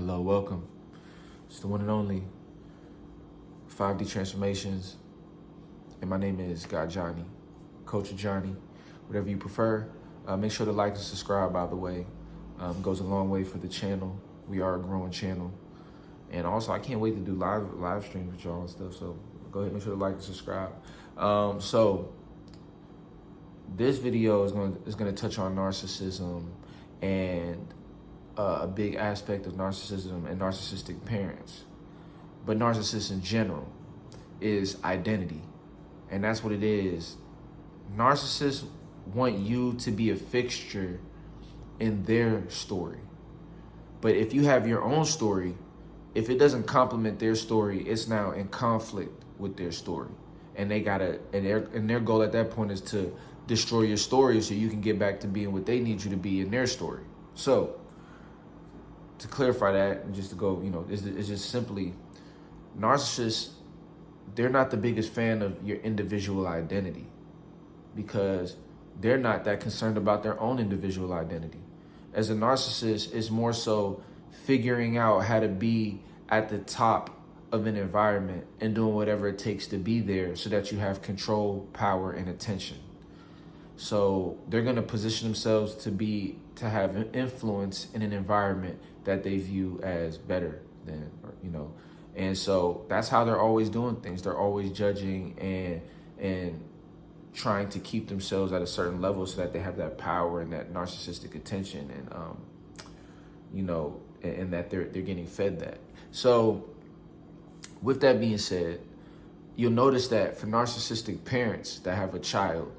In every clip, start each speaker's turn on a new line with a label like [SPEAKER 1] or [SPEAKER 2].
[SPEAKER 1] Hello, welcome. It's the one and only 5D Transformations, and my name is God Johnny, Coach Johnny, whatever you prefer. Make sure to like and subscribe, by the way. Goes a long way for the channel. We are a growing channel. And also, I can't wait to do live streams with y'all and stuff, so go ahead and make sure to like and subscribe. So this video is gonna touch on narcissism and a big aspect of narcissism and narcissistic parents. But narcissists in general is identity. And that's what it is. Narcissists want you to be a fixture in their story. But if you have your own story, if it doesn't complement their story, it's now in conflict with their story. And they gotta, and their goal at that point is to destroy your story so you can get back to being what they need you to be in their story. So, to clarify that, and just to go, it's just simply, narcissists, they're not the biggest fan of your individual identity because they're not that concerned about their own individual identity. As a narcissist, it's more so figuring out how to be at the top of an environment and doing whatever it takes to be there so that you have control, power, and attention. So they're going to position themselves to have an influence in an environment that they view as better than, and so that's how they're always doing things. They're always judging and trying to keep themselves at a certain level so that they have that power and that narcissistic attention and that they're getting fed that. So with that being said, you'll notice that for narcissistic parents that have a child,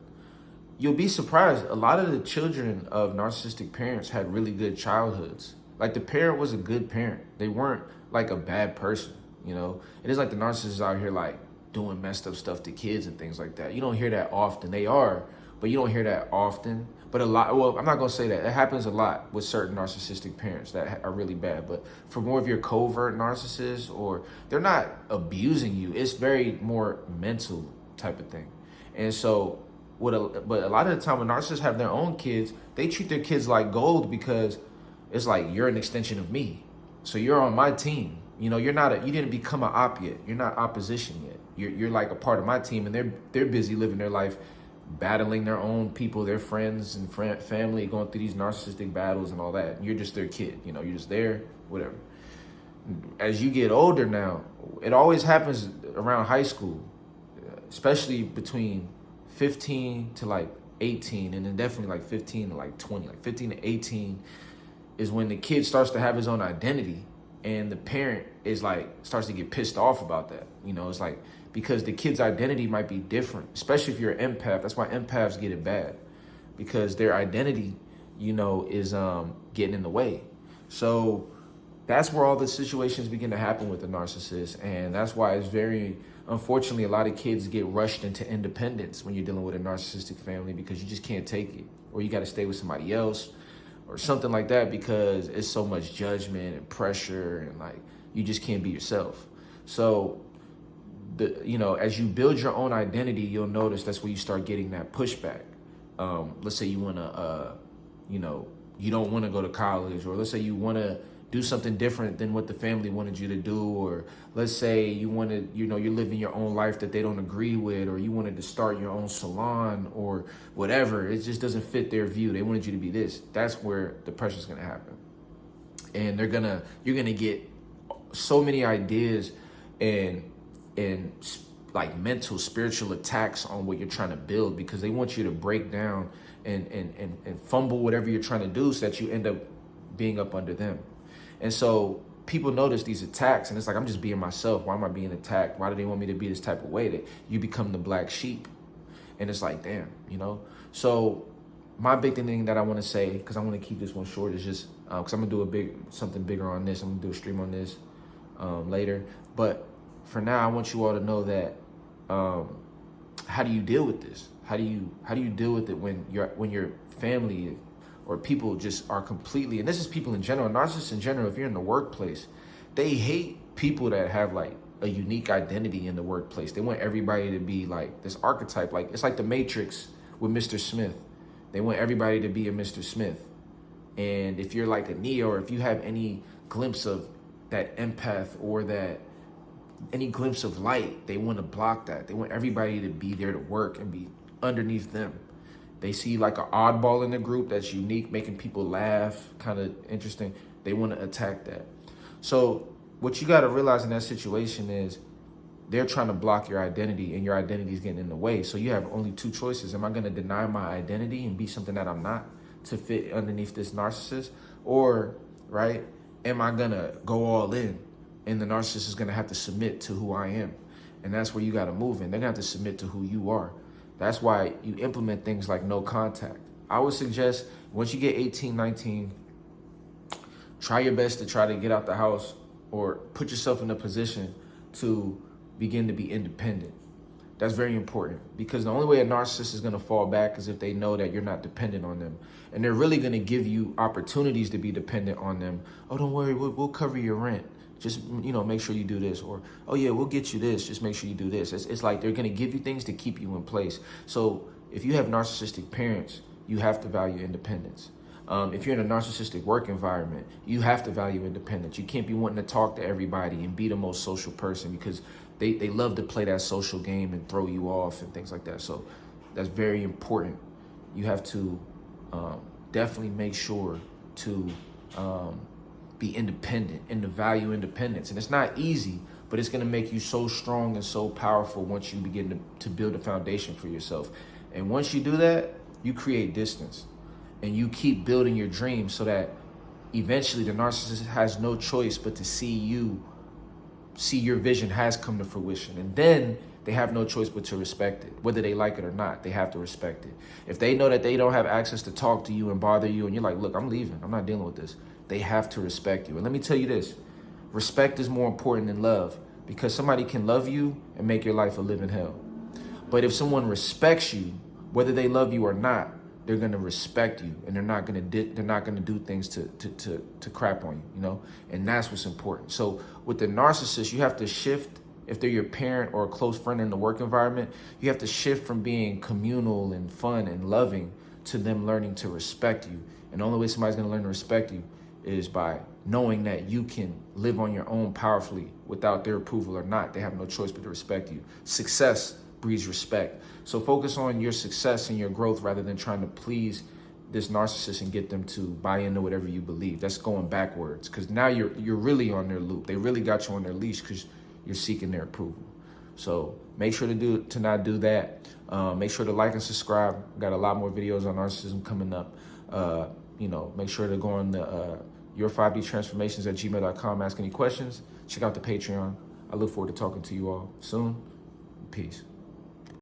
[SPEAKER 1] you'll be surprised. A lot of the children of narcissistic parents had really good childhoods. Like the parent was a good parent. They weren't like a bad person, It is like the narcissists out here like doing messed up stuff to kids and things like that. You don't hear that often. They are, but you don't hear that often. But a lot, well, I'm not gonna say that. It happens a lot with certain narcissistic parents that are really bad. But for more of your covert narcissists, or they're not abusing you, it's very more mental type of thing. And so, but a lot of the time when narcissists have their own kids, they treat their kids like gold because it's like, you're an extension of me. So you're on my team. You didn't become an op yet. You're not opposition yet. You're like a part of my team, and they're busy living their life, battling their own people, their friends and family, going through these narcissistic battles and all that. And you're just their kid. You're just there, whatever. As you get older now, it always happens around high school, especially between 15 to like 18, and then definitely like 15 to like 20, like 15 to 18 is when the kid starts to have his own identity, and the parent is like, starts to get pissed off about that. It's like, because the kid's identity might be different, especially if you're an empath. That's why empaths get it bad, because their identity, is getting in the way. So that's where all the situations begin to happen with the narcissist. And that's why it's unfortunately, a lot of kids get rushed into independence when you're dealing with a narcissistic family, because you just can't take it, or you got to stay with somebody else or something like that, because it's so much judgment and pressure, and like, you just can't be yourself. So as you build your own identity, you'll notice that's where you start getting that pushback. Let's say you want to, you don't want to go to college, or let's say you want to do something different than what the family wanted you to do, or let's say you want to, you're living your own life that they don't agree with, or you wanted to start your own salon or whatever. It just doesn't fit their view. They wanted you to be this. That's where the pressure's going to happen. And you're going to get so many ideas and like mental, spiritual attacks on what you're trying to build, because they want you to break down and fumble whatever you're trying to do, so that you end up being up under them. And so people notice these attacks, and it's like, I'm just being myself. Why am I being attacked? Why do they want me to be this type of way? That you become the black sheep. And it's like, damn, So my big thing that I want to say, because I want to keep this one short, is just, because I'm going to do something bigger on this. I'm going to do a stream on this later. But for now, I want you all to know that, how do you deal with this? How do you deal with it when your family or people just are completely, and this is people in general, narcissists in general, if you're in the workplace, they hate people that have like a unique identity in the workplace. They want everybody to be like this archetype. Like, it's like the Matrix with Mr. Smith. They want everybody to be a Mr. Smith. And if you're like a Neo, or if you have any glimpse of that empath or that any glimpse of light, they want to block that. They want everybody to be there to work and be underneath them. They see like an oddball in the group that's unique, making people laugh, kind of interesting. They want to attack that. So what you got to realize in that situation is they're trying to block your identity, and your identity is getting in the way. So you have only two choices. Am I going to deny my identity and be something that I'm not to fit underneath this narcissist? Or, right, am I going to go all in, and the narcissist is going to have to submit to who I am? And that's where you got to move in. They're going to have to submit to who you are. That's why you implement things like no contact. I would suggest once you get 18, 19, try your best to try to get out the house or put yourself in a position to begin to be independent. That's very important, because the only way a narcissist is going to fall back is if they know that you're not dependent on them. And they're really going to give you opportunities to be dependent on them. Oh, don't worry, we'll cover your rent. Just, make sure you do this. Or, oh yeah, we'll get you this. Just make sure you do this. It's like they're going to give you things to keep you in place. So if you have narcissistic parents, you have to value independence. If you're in a narcissistic work environment, you have to value independence. You can't be wanting to talk to everybody and be the most social person, because they love to play that social game and throw you off and things like that. So that's very important. You have to definitely make sure to be independent and to value independence. And it's not easy, but it's going to make you so strong and so powerful once you begin to build a foundation for yourself. And once you do that, you create distance and you keep building your dreams, so that eventually the narcissist has no choice but to see your vision has come to fruition. And then they have no choice but to respect it. Whether they like it or not, they have to respect it. If they know that they don't have access to talk to you and bother you, and you're like, look, I'm leaving, I'm not dealing with this, they have to respect you. And let me tell you this, respect is more important than love, because somebody can love you and make your life a living hell. But if someone respects you, whether they love you or not, they're gonna respect you, and they're not gonna do things to crap on you, And that's what's important. So with the narcissist, you have to shift. If they're your parent or a close friend in the work environment, you have to shift from being communal and fun and loving to them learning to respect you. And the only way somebody's gonna learn to respect you is by knowing that you can live on your own powerfully without their approval or not. They have no choice but to respect you. Success breeds respect. So focus on your success and your growth rather than trying to please this narcissist and get them to buy into whatever you believe. That's going backwards, because now you're really on their loop. They really got you on their leash because you're seeking their approval. So make sure to not do that. Make sure to like and subscribe. Got a lot more videos on narcissism coming up. Make sure to go on the your5dtransformations@gmail.com. Ask any questions. Check out the Patreon. I look forward to talking to you all soon. Peace.